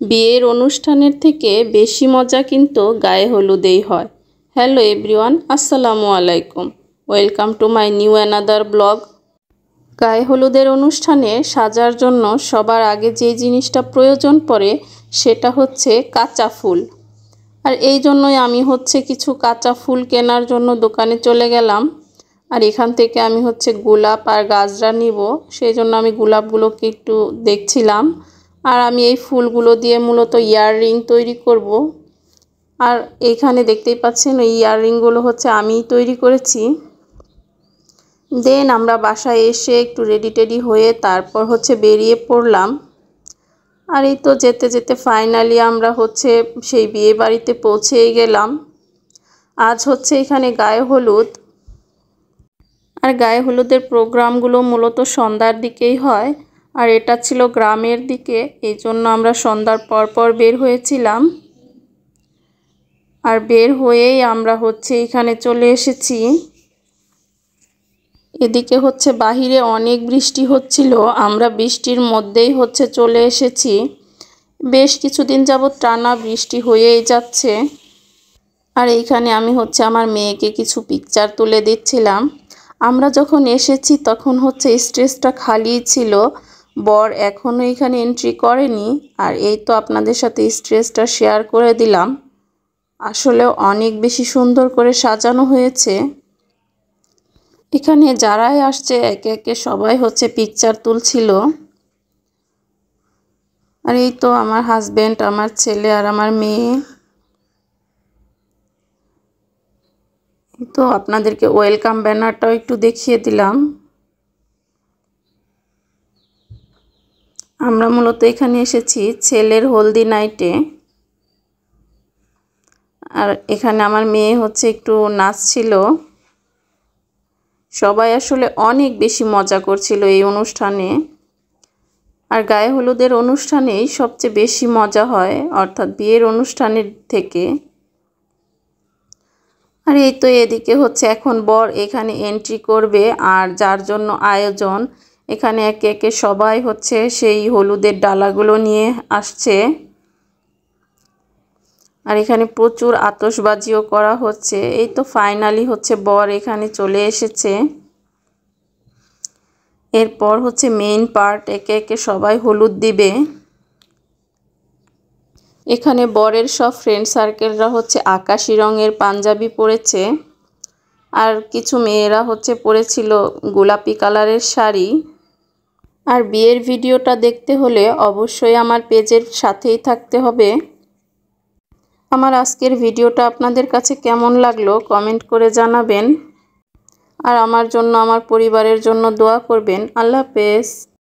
বিয়ের অনুষ্ঠানের থেকে বেশি মজা কিন্তু গায়ে হলুদেই হয়। হ্যালো এভরিওয়ান, আসসালামু আলাইকুম। Welcome to my new another blog. গায়ে হলুদের অনুষ্ঠানে সাজার জন্য সবার আগে যে জিনিসটা প্রয়োজন পড়ে সেটা হচ্ছে কাঁচা ফুল। আর এই জন্যই আমি কিছু কাঁচা ফুল কেনার জন্য দোকানে চলে গেলাম। আর এখান থেকে আমি গোলাপ আর গাজরা নিব, সেই জন্য আমি গোলাপগুলোকে একটু দেখছিলাম। আর আমি এই ফুলগুলো দিয়ে মূলত ইয়াররিং তৈরি করব। আর এইখানে দেখতেই পাচ্ছেন এই ইয়াররিংগুলো আমিই তৈরি করেছি। দেন আমরা বাসায় এসে একটু রেডি হয়ে তারপর বেরিয়ে পড়লাম। আর এই তো যেতে যেতে ফাইনালি আমরা সেই বিয়ে বাড়িতে পৌঁছেই গেলাম। আজ এখানে গায়ে হলুদ। আর গায়ে হলুদের প্রোগ্রামগুলো মূলত সন্ধ্যার দিকেই হয়। আর এটা ছিল গ্রামের দিকে, এই জন্য আমরা সন্ধ্যার পর বের হয়েছিলাম। আর বের হয়েই আমরা এখানে চলে এসেছি। এদিকে বাহিরে অনেক বৃষ্টি হচ্ছিল, আমরা বৃষ্টির মধ্যেই চলে এসেছি। বেশ কিছুদিন যাবত টানা বৃষ্টি হয়েই যাচ্ছে। আর এইখানে আমি আমার মেয়েকে কিছু পিকচার তুলে দিচ্ছিলাম। আমরা যখন এসেছি তখন স্টেজটা খালিই ছিল, বর এখনও এখানে এন্ট্রি করেনি। আর এই তো আপনাদের সাথে স্টেজটা শেয়ার করে দিলাম। আসলে অনেক বেশি সুন্দর করে সাজানো হয়েছে। এখানে যারাই আসছে একে একে সবাই পিকচার তুলছিল। আর এই তো আমার হাজবেন্ড, আমার ছেলে আর আমার মেয়ে। তো আপনাদেরকে ওয়েলকাম ব্যানারটাও একটু দেখিয়ে দিলাম। আমরা মূলত এখানে এসেছি ছেলের হলদি নাইটে। আর এখানে আমার মেয়ে একটু নাচছিল। সবাই আসলে অনেক বেশি মজা করছিল এই অনুষ্ঠানে। আর গায়ে হলুদের অনুষ্ঠানেই সবচেয়ে বেশি মজা হয়, অর্থাৎ বিয়ের অনুষ্ঠানের থেকে। আর এই তো এদিকে এখন বর এখানে এন্ট্রি করবে, আর যার জন্য আয়োজন এখানে একে একে সবাই সেই হলুদের ডালাগুলো নিয়ে আসছে। আর এখানে প্রচুর আতশবাজিও করা হচ্ছে। এই তো ফাইনালি বর এখানে চলে এসেছে। এরপর মেইন পার্ট, একে একে সবাই হলুদ দিবে। এখানে বরের সব ফ্রেন্ড সার্কেলরা আকাশি রঙের পাঞ্জাবি পরেছে। আর কিছু মেয়েরা পরেছিল গোলাপি কালারের শাড়ি। আর বিয়ের ভিডিওটা দেখতে হলে অবশ্যই আমার পেজের সাথেই থাকতে হবে। আমার আজকের ভিডিওটা আপনাদের কাছে কেমন লাগলো কমেন্ট করে জানাবেন। আর আমার জন্য, আমার পরিবারের জন্য দোয়া করবেন। আল্লাহ হাফেজ।